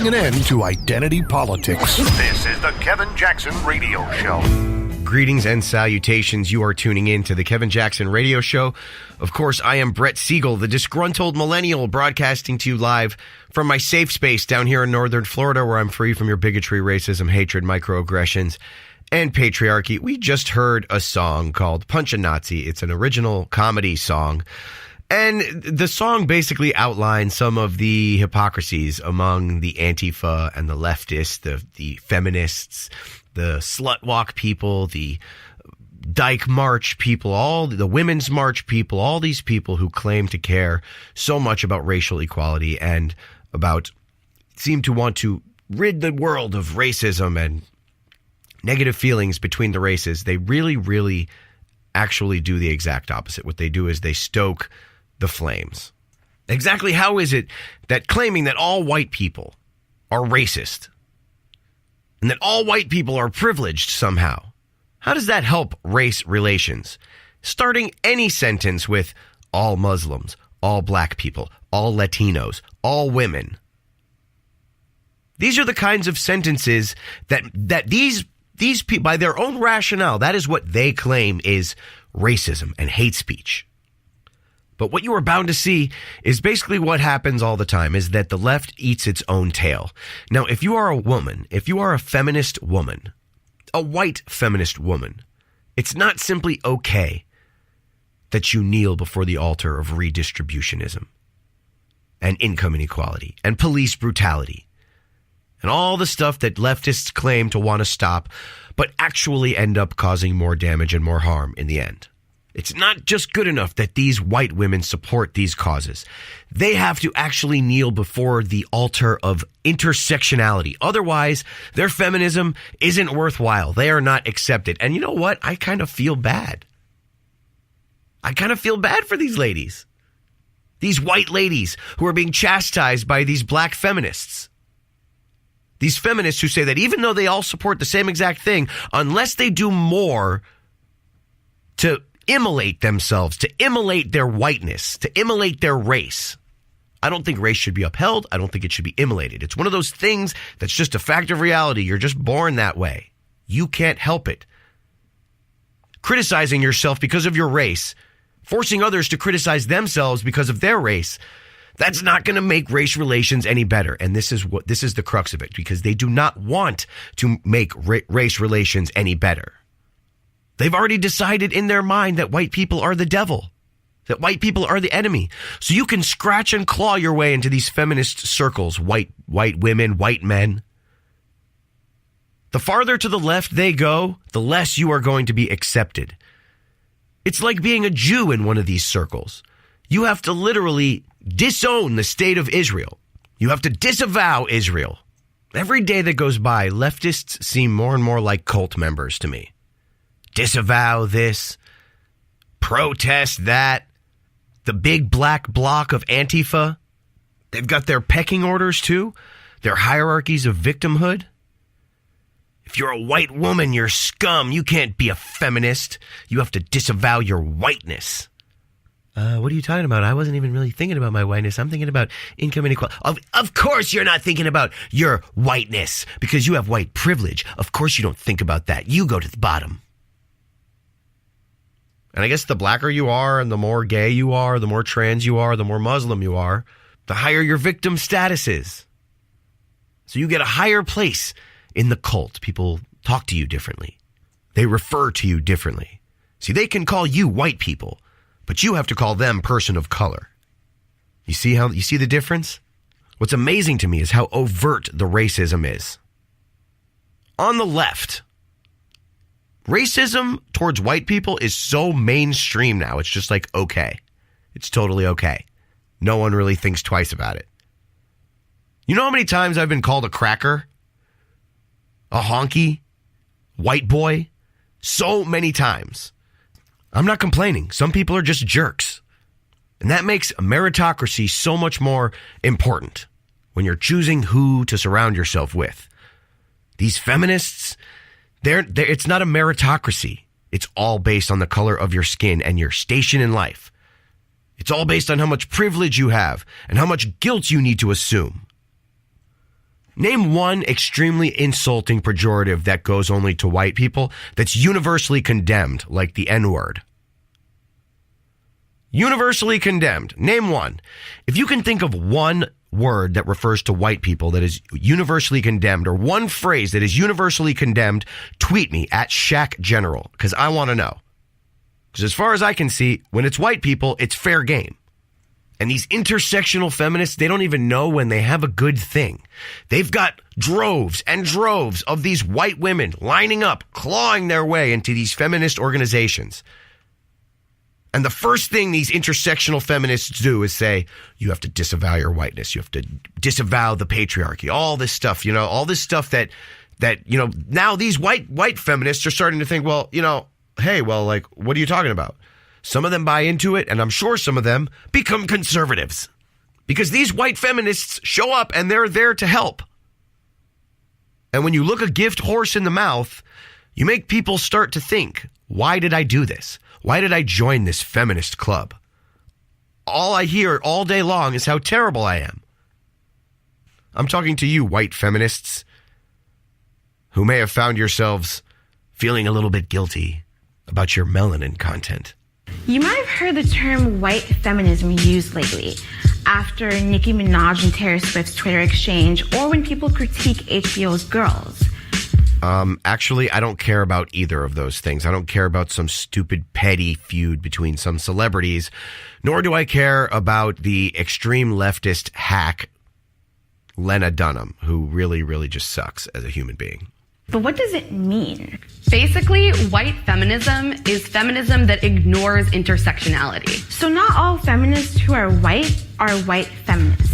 putting an end to identity politics. This is the Kevin Jackson Radio Show. Greetings and salutations. You are tuning in to the Kevin Jackson Radio Show. Of course, I am Brett Segal, the Disgruntled Millennial, broadcasting to you live from my safe space down here in northern Florida, where I'm free from your bigotry, racism, hatred, microaggressions, and patriarchy. We just heard a song called Punch a Nazi. It's an original comedy song. And the song basically outlines some of the hypocrisies among the Antifa and the leftists, the feminists, the slut walk people, the Dyke March people, all the Women's March people, all these people who claim to care so much about racial equality and seem to want to rid the world of racism and negative feelings between the races. They really, really actually do the exact opposite. What they do is they stoke the flames. Exactly how is it that claiming that all white people are racist and that all white people are privileged somehow, how does that help race relations? Starting any sentence with all Muslims, all black people, all Latinos, all women. These are the kinds of sentences that these people, by their own rationale, that is what they claim is racism and hate speech. But what you are bound to see is basically what happens all the time, is that the left eats its own tail. Now, if you are a woman, if you are a feminist woman, a white feminist woman, it's not simply okay that you kneel before the altar of redistributionism and income inequality and police brutality and all the stuff that leftists claim to want to stop, but actually end up causing more damage and more harm in the end. It's not just good enough that these white women support these causes. They have to actually kneel before the altar of intersectionality. Otherwise, their feminism isn't worthwhile. They are not accepted. And you know what? I kind of feel bad. I kind of feel bad for these ladies. These white ladies who are being chastised by these black feminists. These feminists who say that even though they all support the same exact thing, unless they do more to immolate themselves, to immolate their whiteness, to immolate their race. I don't think race should be upheld. I don't think it should be immolated. It's one of those things that's just a fact of reality. You're just born that way. You can't help it. Criticizing yourself because of your race, forcing others to criticize themselves because of their race, that's not going to make race relations any better. And this is the crux of it, because they do not want to make race relations any better. They've already decided in their mind that white people are the devil, that white people are the enemy. So you can scratch and claw your way into these feminist circles, white women, white men. The farther to the left they go, the less you are going to be accepted. It's like being a Jew in one of these circles. You have to literally disown the state of Israel. You have to disavow Israel. Every day that goes by, leftists seem more and more like cult members to me. Disavow this, protest that, the big black bloc of Antifa. They've got their pecking orders too, their hierarchies of victimhood. If you're a white woman, you're scum. You can't be a feminist. You have to disavow your whiteness. What are you talking about? I wasn't even really thinking about my whiteness. I'm thinking about income inequality. Of course you're not thinking about your whiteness because you have white privilege. Of course you don't think about that. You go to the bottom. And I guess the blacker you are and the more gay you are, the more trans you are, the more Muslim you are, the higher your victim status is. So you get a higher place in the cult. People talk to you differently. They refer to you differently. See, they can call you white people, but you have to call them person of color. You see the difference? What's amazing to me is how overt the racism is. On the left, racism towards white people is so mainstream now. It's just like, okay. It's totally okay. No one really thinks twice about it. You know how many times I've been called a cracker? A honky? White boy? So many times. I'm not complaining. Some people are just jerks. And that makes a meritocracy so much more important when you're choosing who to surround yourself with. These feminists, it's not a meritocracy. It's all based on the color of your skin and your station in life. It's all based on how much privilege you have and how much guilt you need to assume. Name one extremely insulting pejorative that goes only to white people that's universally condemned, like the N-word. Universally condemned. Name one. If you can think of one word that refers to white people that is universally condemned, or one phrase that is universally condemned, tweet me at Shaq General, because I want to know. Because as far as I can see, when it's white people, it's fair game. And these intersectional feminists, they don't even know when they have a good thing. They've got droves and droves of these white women lining up, clawing their way into these feminist organizations. And the first thing these intersectional feminists do is say, you have to disavow your whiteness. You have to disavow the patriarchy, all this stuff, all this stuff that, now these white feminists are starting to think, well, hey, well, like, what are you talking about? Some of them buy into it, and I'm sure some of them become conservatives because these white feminists show up and they're there to help. And when you look a gift horse in the mouth, you make people start to think, why did I do this? Why did I join this feminist club? All I hear all day long is how terrible I am. I'm talking to you, white feminists, who may have found yourselves feeling a little bit guilty about your melanin content. You might have heard the term white feminism used lately after Nicki Minaj and Taylor Swift's Twitter exchange, or when people critique HBO's Girls. Actually, I don't care about either of those things. I don't care about some stupid petty feud between some celebrities, nor do I care about the extreme leftist hack Lena Dunham, who really, really just sucks as a human being. But what does it mean? Basically, white feminism is feminism that ignores intersectionality. So not all feminists who are white feminists.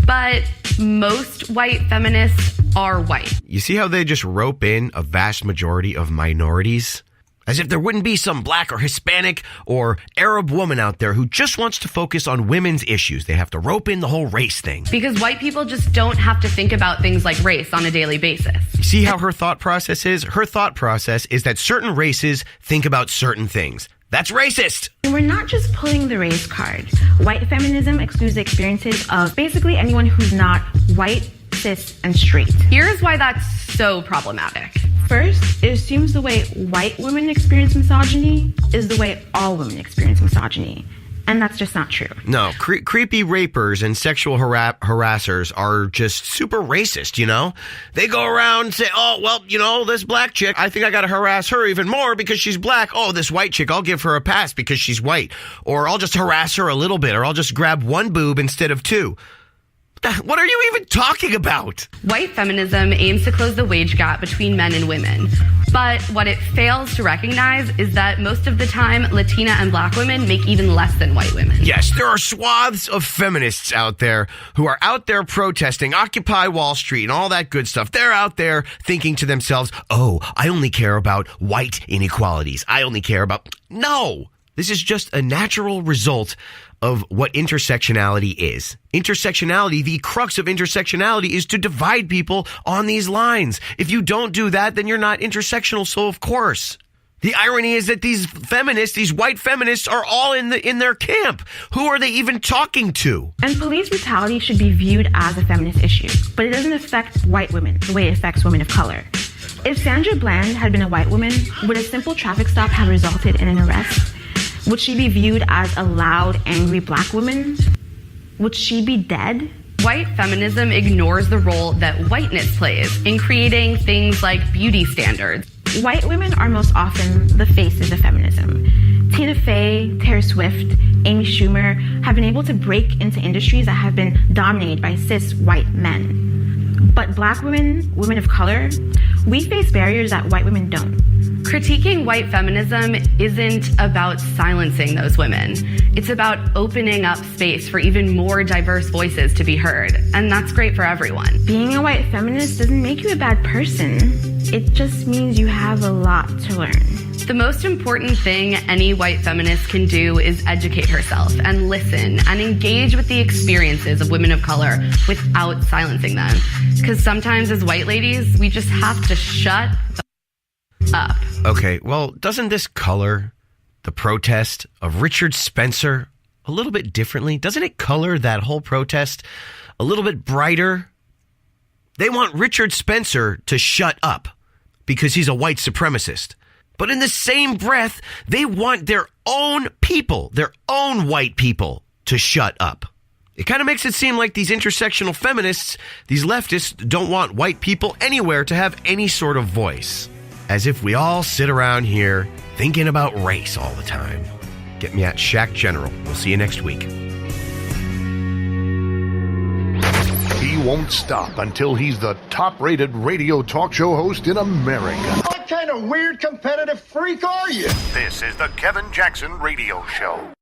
But most white feminists are white. You see how they just rope in a vast majority of minorities? As if there wouldn't be some black or Hispanic or Arab woman out there who just wants to focus on women's issues. They have to rope in the whole race thing. Because white people just don't have to think about things like race on a daily basis. See how her thought process is? Her thought process is that certain races think about certain things. That's racist. And we're not just pulling the race card. White feminism excludes the experiences of basically anyone who's not white, cis, and straight. Here's why that's so problematic. First, it assumes the way white women experience misogyny is the way all women experience misogyny. And that's just not true. No, creepy rapers and sexual harassers are just super racist, They go around and say, oh, well, this black chick, I think I got to harass her even more because she's black. Oh, this white chick, I'll give her a pass because she's white. Or I'll just harass her a little bit, or I'll just grab one boob instead of two. What are you even talking about? White feminism aims to close the wage gap between men and women. But what it fails to recognize is that most of the time, Latina and black women make even less than white women. Yes, there are swaths of feminists out there who are out there protesting Occupy Wall Street and all that good stuff. They're out there thinking to themselves, oh, I only care about white inequalities. I only care about... No! This is just a natural result of what intersectionality is. Intersectionality, the crux of intersectionality is to divide people on these lines. If you don't do that, then you're not intersectional, so of course. The irony is that these feminists, these white feminists, are all in their camp. Who are they even talking to? And police brutality should be viewed as a feminist issue, but it doesn't affect white women the way it affects women of color. If Sandra Bland had been a white woman, would a simple traffic stop have resulted in an arrest? Would she be viewed as a loud, angry black woman? Would she be dead? White feminism ignores the role that whiteness plays in creating things like beauty standards. White women are most often the faces of feminism. Tina Fey, Taylor Swift, Amy Schumer have been able to break into industries that have been dominated by cis white men. But black women, women of color, we face barriers that white women don't. Critiquing white feminism isn't about silencing those women. It's about opening up space for even more diverse voices to be heard. And that's great for everyone. Being a white feminist doesn't make you a bad person. It just means you have a lot to learn. The most important thing any white feminist can do is educate herself and listen and engage with the experiences of women of color without silencing them. Because sometimes as white ladies, we just have to shut up. Okay, well, doesn't this color the protest of Richard Spencer a little bit differently? Doesn't it color that whole protest a little bit brighter? They want Richard Spencer to shut up because he's a white supremacist. But in the same breath, they want their own people, their own white people, to shut up. It kind of makes it seem like these intersectional feminists, these leftists, don't want white people anywhere to have any sort of voice. As if we all sit around here thinking about race all the time. Get me at Shaq General. We'll see you next week. He won't stop until he's the top-rated radio talk show host in America. What kind of weird competitive freak are you? This is the Kevin Jackson Radio Show.